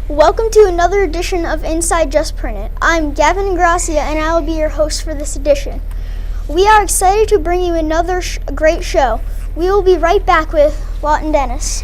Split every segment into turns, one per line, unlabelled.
Welcome to another edition of Inside Just Print It. I'm Gavin Ingrassia, and I will be your host for this edition. We are excited to bring you another great show. We will be right back with Lawton Denis.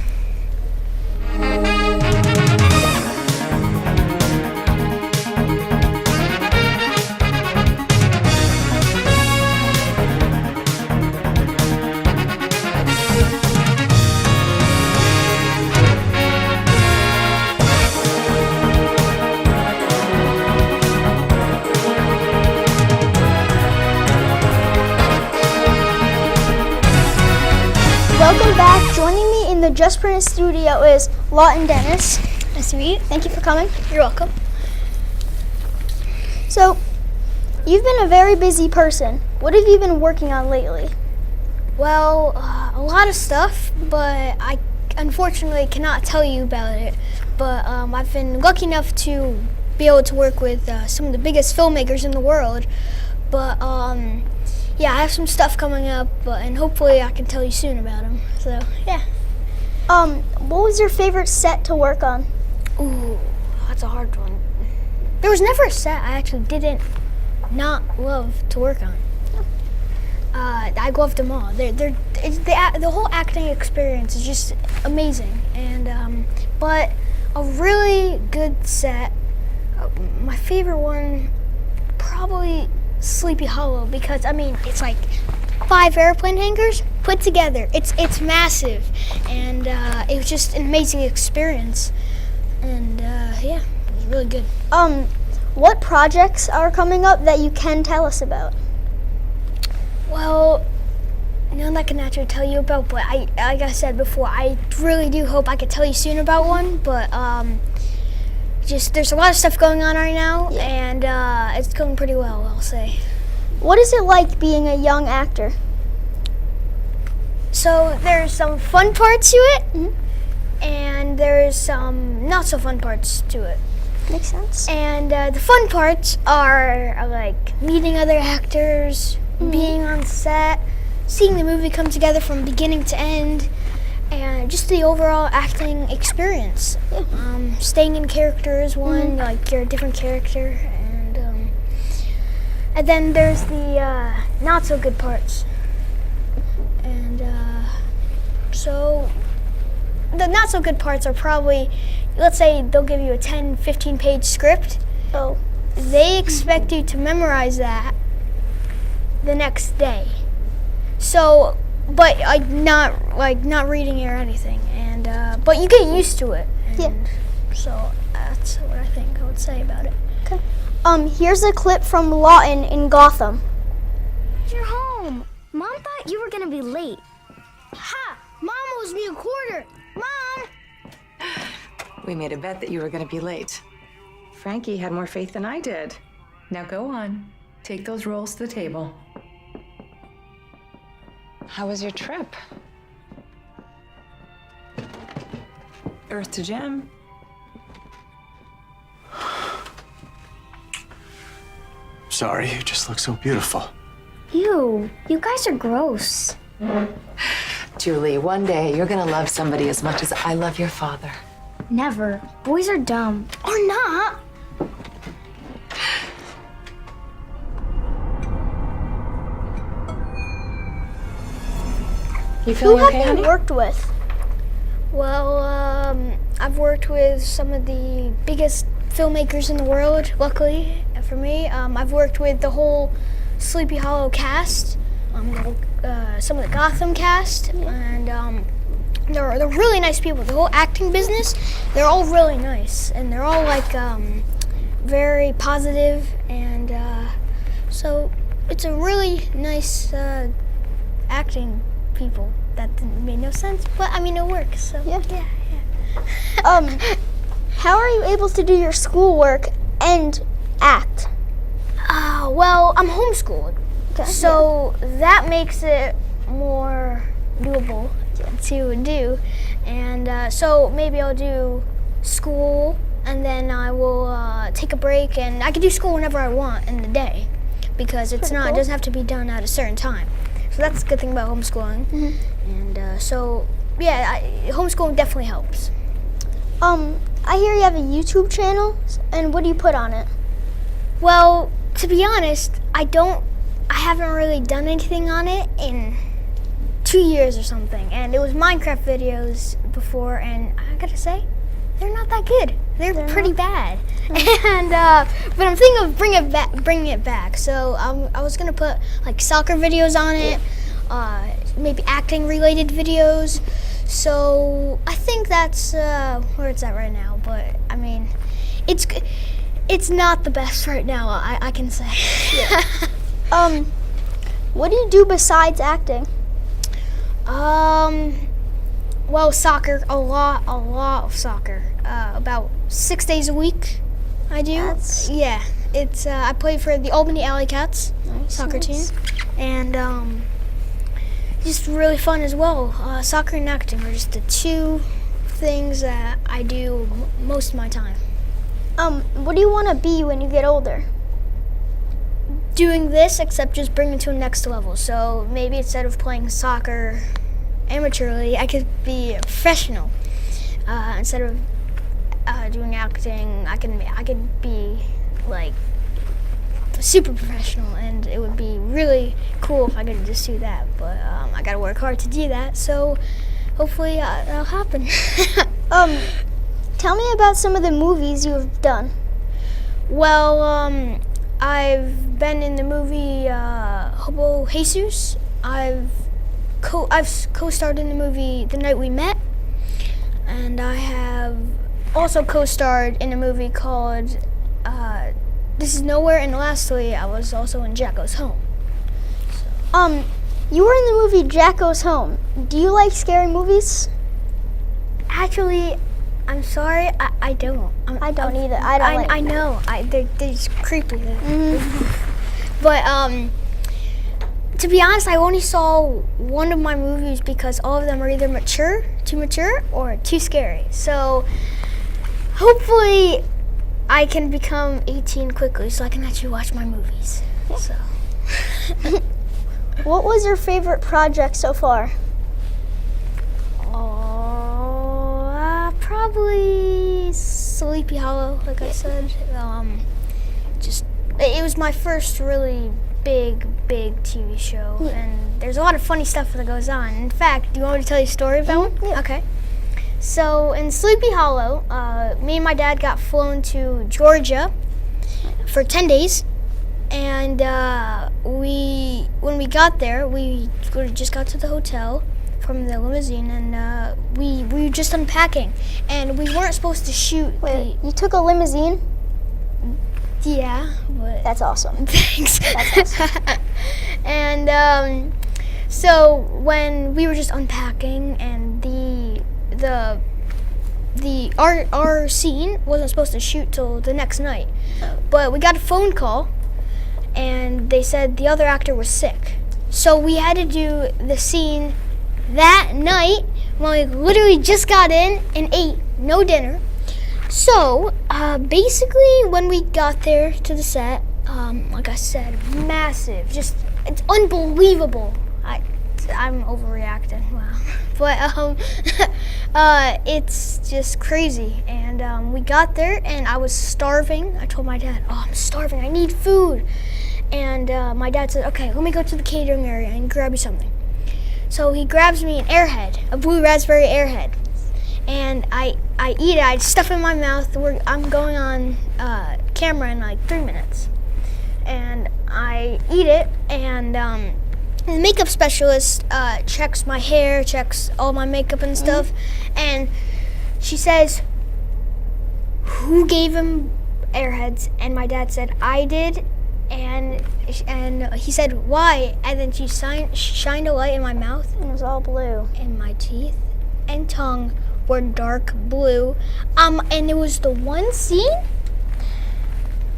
Welcome back. Joining me in the Just Print It studio is Lawton Denis. Nice to meet you. Thank you for coming.
You're welcome.
So, you've been a very busy person. What have you been working on lately?
Well, a lot of stuff, but I unfortunately cannot tell you about it. But I've been lucky enough to be able to work with some of the biggest filmmakers in the world. But yeah, I have some stuff coming up, and hopefully I can tell you soon about them. So, yeah.
What was your favorite set to work on?
Ooh, that's a hard one. There was never a set I actually didn't not love to work on. I loved them all. The whole acting experience is just amazing. And but a really good set, my favorite one, probably Sleepy Hollow, because I mean it's like 5 airplane hangars put together. It's massive, and it was just an amazing experience. And yeah, it was really good.
What projects are coming up that you can tell us about?
Well, none I can actually tell you about, but like I said before, I really do hope I could tell you soon about one. But just there's a lot of stuff going on right now, and it's going pretty well, I'll say.
What is it like being a young actor?
So there's some fun parts to it, and there's some not so fun parts to it.
Makes sense.
And the fun parts are like meeting other actors, being on set, seeing the movie come together from beginning to end, and just the overall acting experience. Staying in character is one, like you're a different character, and then there's the not so good parts. And so the not so good parts are probably, let's say they'll give you a 10, 15 page script.
Oh.
They expect you to memorize that the next day. So, but not reading it or anything, and but you get used to it. And so that's what I think I would say about it.
Okay. Here's a clip from Lawton in Gotham.
You're home. Mom thought you were gonna be late.
Ha! Mom owes me a quarter. Mom!
We made a bet that you were going to be late. Frankie had more faith than I did.
Now go on. Take those rolls to the table.
How was your trip? Earth to Gem.
Sorry, you just look so beautiful.
Ew, you guys are gross.
Julie, one day you're going to love somebody as much as I love your father.
Never. Boys are dumb.
Or not.
You
Who
feeling
have
okay,
you
honey?
worked with?
Well, I've worked with some of the biggest filmmakers in the world, luckily for me. I've worked with the whole Sleepy Hollow cast, some of the Gotham cast, and they're really nice people. The whole acting business, they're all really nice, and they're all like very positive, and so it's a really nice acting people. That made no sense, but I mean it works. So yeah.
How are you able to do your schoolwork and act?
Well, I'm homeschooled, so that makes it more doable to do. And so maybe I'll do school, and then I will take a break, and I can do school whenever I want in the day, because it doesn't have to be done at a certain time. So that's a good thing about homeschooling. And so yeah, homeschooling definitely helps.
I hear you have a YouTube channel, and what do you put on it?
Well, to be honest, I haven't really done anything on it in 2 years or something. And it was Minecraft videos before, and I gotta say, they're not that good. They're pretty bad. And but I'm thinking of bringing it back. So I was gonna put like soccer videos on it, maybe acting related videos. So I think that's where it's at right now. But I mean, it's not the best right now. I can say.
What do you do besides acting?
Well, soccer, a lot of soccer. About 6 days a week, I do. Yeah, it's I play for the Albany Alley Cats soccer team, and just really fun as well. Soccer and acting are just the two things that I do most of my time.
What do you want to be when you get older?
Doing this, except just bring it to a next level. So maybe instead of playing soccer amateurly, I could be a professional. Instead of doing acting, I could be like super professional, and it would be really cool if I could just do that. But I gotta work hard to do that. So hopefully that'll happen.
Tell me about some of the movies you've done.
Well, I've been in the movie Hobo Jesus. I've co-starred in the movie The Night We Met, and I have also co-starred in a movie called This Is Nowhere, and lastly, I was also in Jack Goes Home.
You were in the movie Jack Goes Home. Do you like scary movies?
Actually, I'm sorry, I don't.
I don't either.
I know. They're just creepy. But to be honest, I only saw one of my movies because all of them are either too mature, or too scary. So hopefully I can become 18 quickly so I can actually watch my movies. So.
What was your favorite project so far?
Probably Sleepy Hollow, like I said. It was my first really big TV show, and there's a lot of funny stuff that goes on. In fact, do you want me to tell you a story about it?
Yeah.
Okay. So in Sleepy Hollow, me and my dad got flown to Georgia for 10 days, and when we got there, we just got to the hotel from the limousine, and we were just unpacking, and we weren't supposed to shoot.
Wait, you took a limousine?
Yeah, but
That's awesome.
thanks.
That's awesome.
And so when we were just unpacking, and our scene wasn't supposed to shoot till the next night, but we got a phone call, and they said the other actor was sick, so we had to do the scene that night when we literally just got in and ate no dinner. So basically, when we got there to the set, like I said, massive, just it's unbelievable. I'm overreacting, wow, but it's just crazy. And we got there, and I was starving. I told my dad, "Oh, I'm starving. I need food." And my dad said, "Okay, let me go to the catering area and grab you something." So he grabs me an Airhead, a blue raspberry Airhead, and I eat it. I stuff it in my mouth. I'm going on camera in like 3 minutes, and I eat it. And the makeup specialist checks my hair, checks all my makeup and stuff, and she says, "Who gave him Airheads?" And my dad said, "I did." And he said, "Why?" And then she shined a light in my mouth.
It was all blue.
And my teeth and tongue were dark blue. And it was the one scene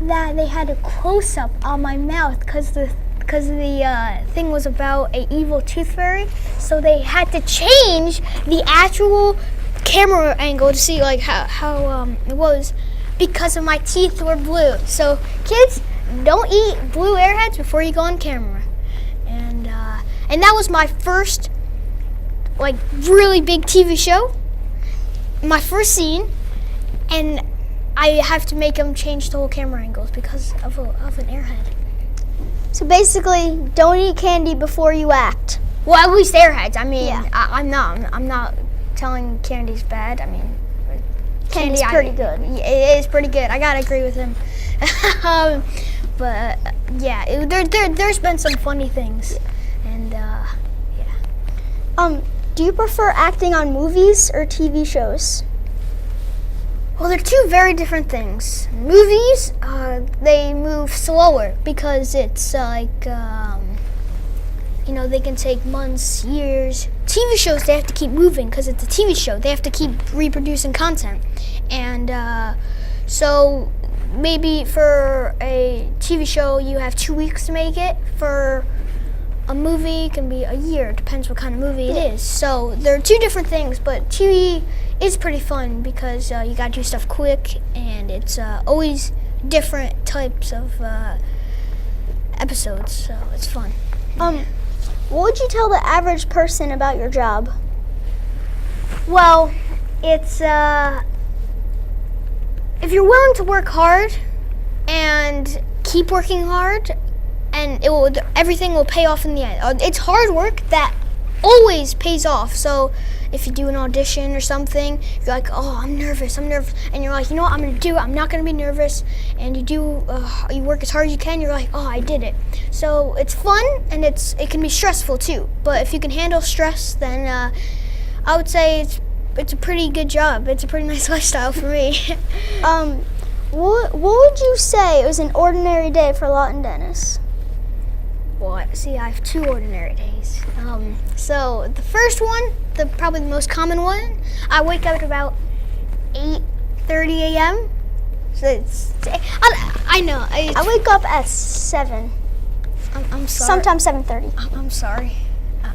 that they had a close-up on my mouth because the thing was about an evil tooth fairy. So they had to change the actual camera angle to see like how it was because of my teeth were blue. So kids, don't eat blue Airheads before you go on camera. And that was my first like really big TV show, my first scene, and I have to make them change the whole camera angles because of an airhead.
So basically, don't eat candy before you act.
Well, at least airheads. I mean,
Yeah.
I'm not telling candy's bad. I mean,
Candy's pretty good.
It is pretty good. I gotta agree with him. But yeah, there's been some funny things, and
Do you prefer acting on movies or TV shows?
well, they're two very different things. Movies, they move slower because it's like, they can take months, years. TV shows, they have to keep moving because it's a TV show. They have to keep reproducing content. And so maybe for a TV show, you have 2 weeks to make it. For a movie, it can be a year. It depends what kind of movie it is. So they're two different things, but TV is pretty fun because you got to do stuff quick, and it's always different types of episodes, so it's fun.
What would you tell the average person about your job?
Well, it's if you're willing to work hard and keep working hard, and everything will pay off in the end. It's hard work that always pays off. So if you do an audition or something, you're like, oh, I'm nervous, and you're like, you know what, I'm gonna do it. I'm not gonna be nervous. And you work as hard as you can. You're like, oh, I did it. So it's fun, and it can be stressful too. But if you can handle stress, then I would say it's a pretty good job. It's a pretty nice lifestyle for me.
What would you say was an ordinary day for Lawton Denis?
Well, see, I have 2 ordinary days. So the first one, probably the most common one, I wake up at about 8:30 a.m. So I know.
I wake up at 7.
I'm sorry.
Sometimes 7:30.
I'm sorry.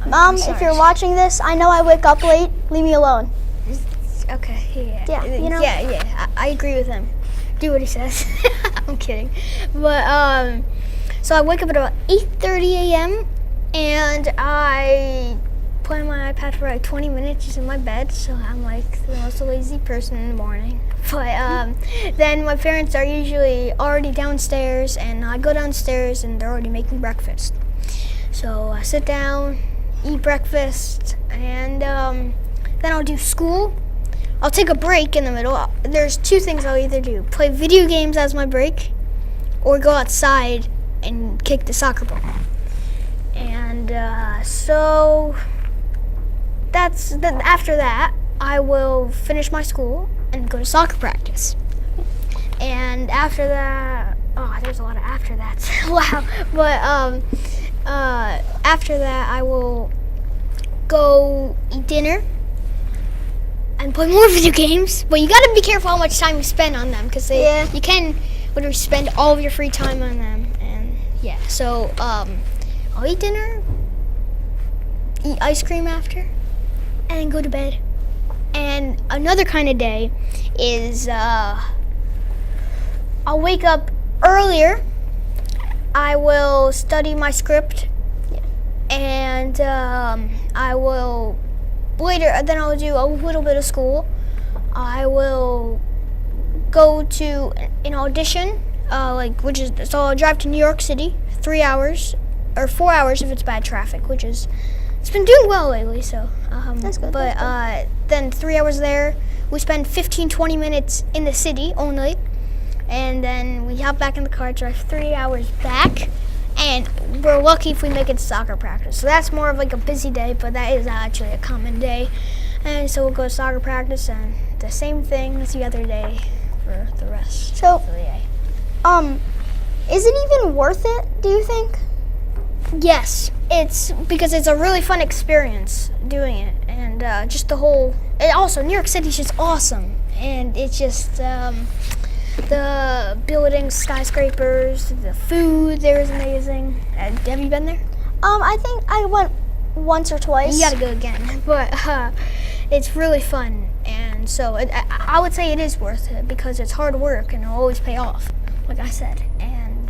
Mom, if you're watching this, I know I wake up late. Leave me alone.
Okay.
Yeah, you know?
Yeah. I agree with him. Do what he says. I'm kidding. But so I wake up at about 8:30 a.m. and I play on my iPad for like 20 minutes just in my bed. So I'm like the most lazy person in the morning. But then my parents are usually already downstairs, and I go downstairs and they're already making breakfast. So I sit down, eat breakfast, and then I'll do school. I'll take a break in the middle. There's 2 things I'll either do: play video games as my break, or go outside and kick the soccer ball. And so after that, I will finish my school and go to soccer practice. And after that, there's a lot of after that's. Wow. But after that, I will go eat dinner and play more video games. But you gotta be careful how much time you spend on them, because you can literally spend all of your free time on them. And yeah, so I'll eat dinner, eat ice cream after, and then go to bed. And another kind of day is I'll wake up earlier. I will study my script, and I will then I'll do a little bit of school. I will go to an audition, so I'll drive to New York City, 3 hours, or 4 hours if it's bad traffic, it's been doing well lately, so.
That's good.
But then 3 hours there, we spend 15-20 minutes in the city only, and then we hop back in the car, drive 3 hours back, and we're lucky if we make it to soccer practice. So that's more of like a busy day, but that is actually a common day. And so we'll go to soccer practice, and the same thing as the other day for the rest of the day.
Is it even worth it, do you think?
Yes, it's because it's a really fun experience doing it, and just the whole. And also, New York City's just awesome, and it's just the buildings, skyscrapers, the food there is amazing. Have you been there?
I think I went once or twice.
You gotta go again, but it's really fun, and so I would say it is worth it because it's hard work and it'll always pay off, like I said, and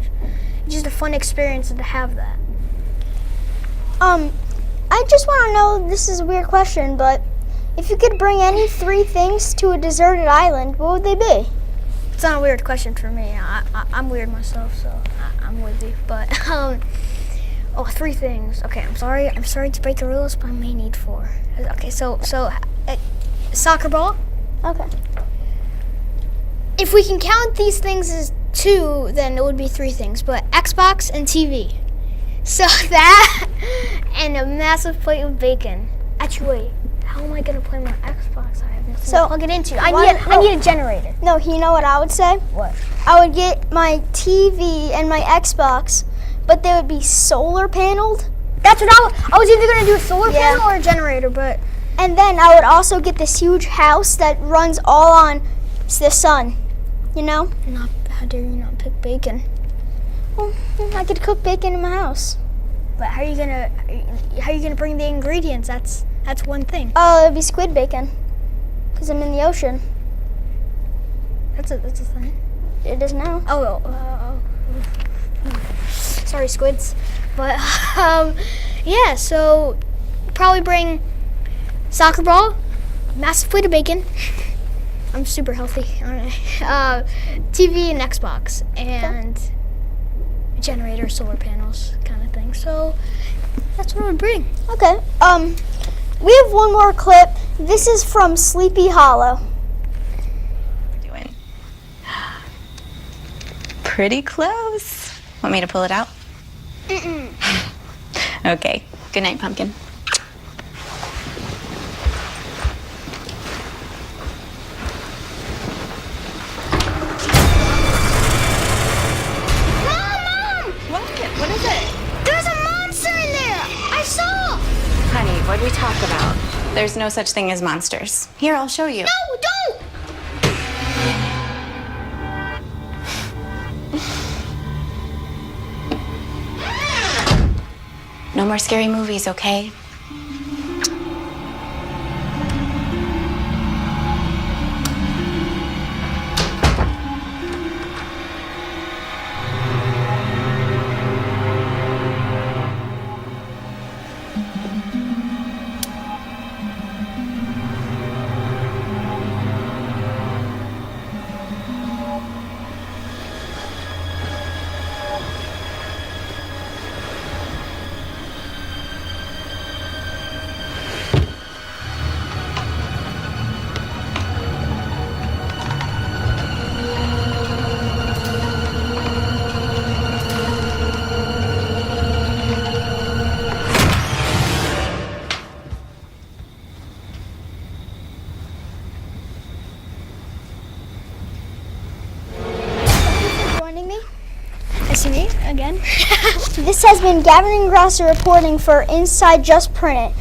it's just a fun experience to have that.
I just want to know, this is a weird question, but If you could bring any 3 things to a deserted island, what would they be?
It's not a weird question for me. I'm weird myself, so I'm with you. But 3 things. Okay, I'm sorry to break the rules, but I may need 4. Okay, so soccer ball.
Okay.
If we can count these things as 2, then it would be 3 things. But Xbox and TV. So that and a massive plate of bacon. Actually, wait. How am I gonna play my Xbox? I have nothing to plug it into. I need a generator.
No, you know what I would say?
What?
I would get my TV and my Xbox, but they would be solar paneled.
That's what I was either gonna do a solar panel or a generator, but.
And then I would also get this huge house that runs all on the sun. You know?
How dare you not pick bacon?
Well, I could cook bacon in my house.
But how are you gonna bring the ingredients? That's one thing.
Oh, it'd be squid bacon, because I'm in the ocean.
That's a thing.
It is now.
Sorry, squids. But yeah, so probably bring soccer ball, massive plate of bacon. I'm super healthy, aren't I? TV and Xbox and a generator, solar panels, kind of thing. So that's what I would bring.
Okay. We have one more clip. This is from Sleepy Hollow.
Doing pretty close. Want me to pull it out? Okay. Good night, Pumpkin. What is it?
There's a monster in there! I saw!
Honey, what did we talk about? There's no such thing as monsters. Here, I'll show you.
No, don't!
No more scary movies, okay?
Me again.
This has been Gavin Ingrassia reporting for Inside Just Print It.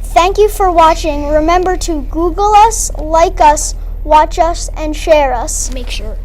Thank you for watching. Remember to Google us, like us, watch us, and share us.
Make sure.